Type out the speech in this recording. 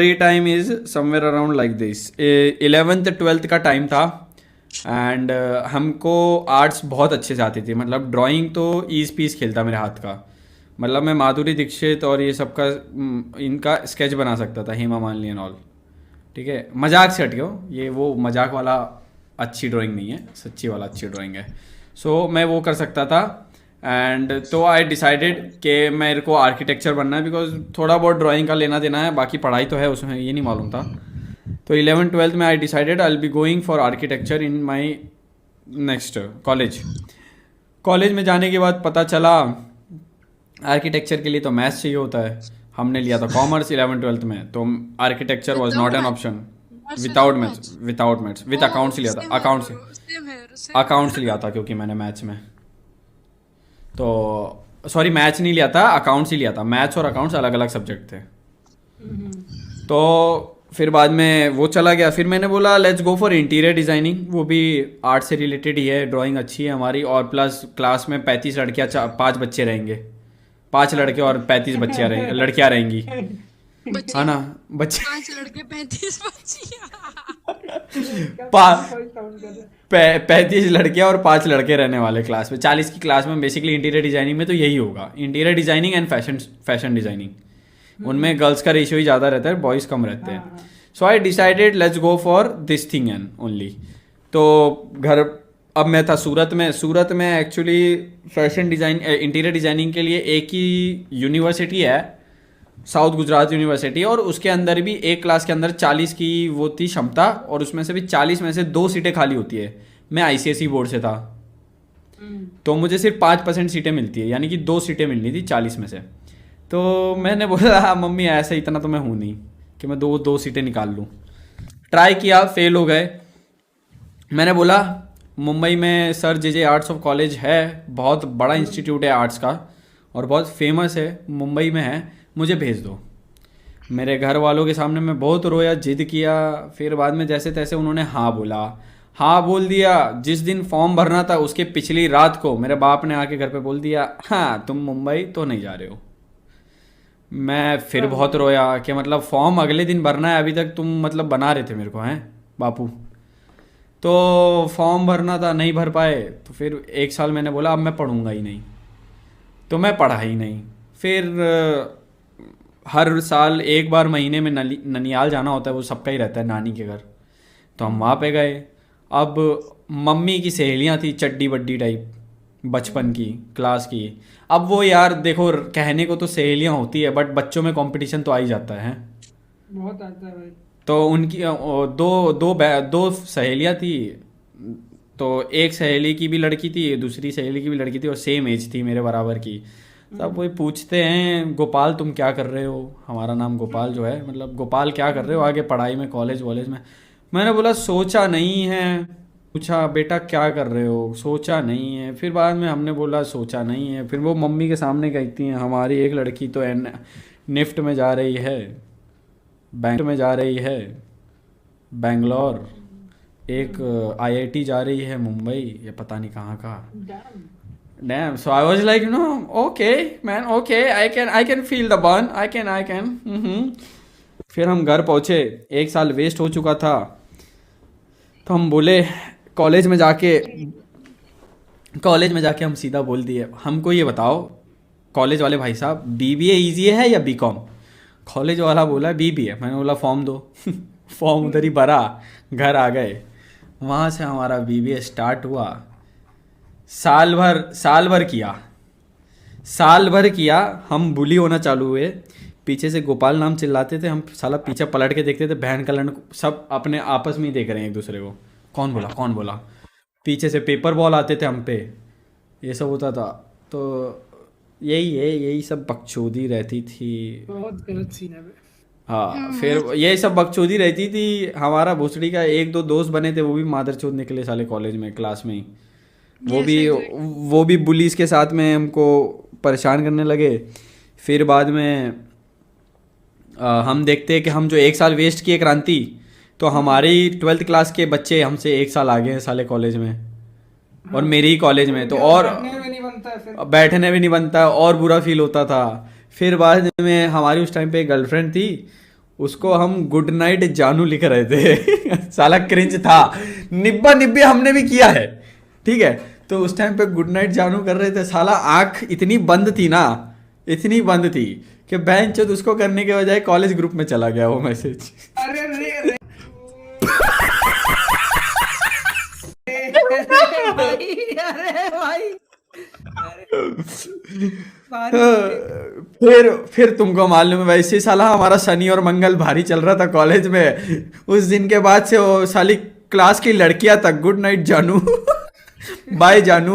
Free time is somewhere around like this. 11th 12th का time था and हमको arts बहुत अच्छे से आती थी, मतलब ड्राइंग तो ईज पीस खेलता मेरे हाथ का। मतलब मैं माधुरी दीक्षित और ये सब का इनका स्केच बना सकता था, हेमा मालिनी एंड ऑल। ठीक है, मजाक से हटियो, ये वो मजाक वाला अच्छी ड्राइंग नहीं है, सच्ची वाला अच्छी ड्राइंग है। सो मैं वो कर सकता था एंड तो आई डिसाइडेड कि मेरे को आर्किटेक्चर बनना है, बिकॉज थोड़ा बहुत ड्राइंग का लेना देना है, बाकी पढ़ाई तो है उसमें, ये नहीं मालूम था। तो 11th 12th में I decided I will be going for architecture in my next college. College में जाने के बाद पता चला आर्किटेक्चर के लिए तो मैथ्स चाहिए होता है। हमने लिया था कॉमर्स 11th 12th में, तो architecture was not an option. Without maths with accounts लिया था, अकाउंट्स लिया था क्योंकि मैंने मैथ्स में, तो सॉरी मैथ्स नहीं लिया था, अकाउंट्स ही लिया था। मैथ्स और अकाउंट्स अलग अलग सब्जेक्ट थे। तो फिर बाद में वो चला गया। फिर मैंने बोला let's go for interior designing, वो भी आर्ट से रिलेटेड ही है, ड्राइंग अच्छी है हमारी, और प्लस क्लास में 35 लड़कियाँ 5 बच्चे रहेंगे, 5 लड़के और 35 बच्चियाँ रहेंगी, लड़कियाँ रहेंगी, है ना बच्चे। 5 लड़के 35 बच्चियां। 35 लड़कियाँ और 5 लड़के रहने वाले क्लास में, 40 की क्लास में। बेसिकली इंटीरियर डिजाइनिंग में तो यही होगा, interior designing and fashion designing. उनमें गर्ल्स का रेशियो ही ज़्यादा रहता है, बॉयज़ कम रहते हैं। So I decided let's go for this thing and only. तो घर, अब मैं था सूरत में actually fashion design interior designing के लिए एक ही यूनिवर्सिटी है, साउथ गुजरात यूनिवर्सिटी, और उसके अंदर भी एक क्लास के अंदर 40 की वो थी क्षमता, और उसमें से भी 40 में से 2 सीटें खाली होती है। मैं आईसीएसई बोर्ड से था, तो मुझे सिर्फ 5% सीटें मिलती है, यानी कि 2 सीटें मिलनी थी 40 में से। तो मैंने बोला मम्मी ऐसे इतना तो मैं हूँ नहीं कि मैं दो सीटें निकाल लूँ। ट्राई किया, फेल हो गए। मैंने बोला मुंबई में sir J arts of college है, बहुत बड़ा इंस्टीट्यूट है आर्ट्स का और बहुत फेमस है, मुंबई में है, मुझे भेज दो। मेरे घर वालों के सामने मैं बहुत रोया, जिद किया। फिर बाद में जैसे तैसे उन्होंने हाँ बोला, हाँ बोल दिया। जिस दिन फॉर्म भरना था उसके पिछली रात को मेरे बाप ने आके घर पे बोल दिया हाँ तुम मुंबई तो नहीं जा रहे हो। मैं फिर बहुत रोया कि मतलब फॉर्म अगले दिन भरना है, अभी तक तुम मतलब बना रहे थे मेरे को, हैं बापू। तो फॉर्म भरना था, नहीं भर पाए। तो फिर 1 साल मैंने बोला अब मैं पढ़ूंगा ही नहीं, तो मैं पढ़ा ही नहीं। फिर हर साल एक बार महीने में ननियाल जाना होता है, वो सबका ही रहता है, नानी के घर, तो हम वहाँ पे गए। अब मम्मी की सहेलियाँ थी चड्डी बड्डी टाइप, बचपन की क्लास की। अब वो यार देखो, कहने को तो सहेलियाँ होती है, बट बच्चों में कंपटीशन तो आ ही जाता है। बहुत आता है भाई। तो उनकी दो सहेलियाँ थी, तो एक सहेली की भी लड़की थी, दूसरी सहेली की भी लड़की थी, और सेम एज थी मेरे बराबर की। सब वही पूछते हैं गोपाल तुम क्या कर रहे हो, हमारा नाम गोपाल जो है, मतलब गोपाल क्या कर रहे हो आगे पढ़ाई में, कॉलेज वॉलेज में। मैंने बोला सोचा नहीं है। पूछा बेटा क्या कर रहे हो, सोचा नहीं है। फिर बाद में हमने बोला सोचा नहीं है। फिर वो मम्मी के सामने कहती हैं हमारी एक लड़की तो निफ्ट में जा रही है, बैंक में जा रही है बेंगलोर, एक आईआईटी जा रही है मुंबई, या पता नहीं कहाँ का। Damn. So I was like, okay, man, okay, I can feel the burn. I can. फिर हम घर पहुँचे, 1 साल वेस्ट हो चुका था। तो हम बोले कॉलेज में जाके हम सीधा बोल दिए हमको ये बताओ कॉलेज वाले भाई साहब, बीबीए इजी है या बीकॉम। कॉलेज वाला बोला बीबीए। मैंने बोला फॉर्म दो। फॉर्म उधर ही भरा, घर आ गए। वहाँ से हमारा बीबीए स्टार्ट हुआ। साल भर किया। हम बुली होना चालू हुए, पीछे से गोपाल नाम चिल्लाते थे, हम साला पीछे पलट के देखते थे, बहन का लड़न सब अपने आपस में ही देख रहे हैं एक दूसरे को, कौन बोला। पीछे से पेपर बॉल आते थे हम पे, ये सब होता था। तो यही सब बकचोदी रहती थी। बहुत गलत सीन है। हाँ, फिर ये सब बकचोदी रहती थी। हमारा भोसड़ी का 1-2 दोस्त बने थे, वो भी मादरचोद निकले साले कॉलेज में, क्लास में ही। वो भी बुलीज के साथ में हमको परेशान करने लगे। फिर बाद में हम देखते हैं कि हम जो 1 साल वेस्ट किए क्रांति, तो हमारी 12th क्लास के बच्चे हमसे 1 साल आगे हैं साले कॉलेज में, और मेरे ही कॉलेज में। तो और बैठने भी नहीं बनता, और बुरा फील होता था। फिर बाद में हमारी उस टाइम पे गर्लफ्रेंड थी, उसको हम गुड नाइट जानू लिख रहे थे साला क्रिंज था। निब्बा निब्बे हमने भी किया है, ठीक है। तो उस टाइम पे गुड नाइट जानू कर रहे थे, साला आंख इतनी बंद थी ना, इतनी बंद थी कि बहन चोद उसको करने के बजाय कॉलेज ग्रुप में चला गया वो मैसेज। अरे रे भाई, अरे भाई, फिर तुमको मालूम है वैसे साला हमारा शनि और मंगल भारी चल रहा था कॉलेज में। उस दिन के बाद से वो साली क्लास की लड़कियां तक गुड नाइट जानू बाय जानू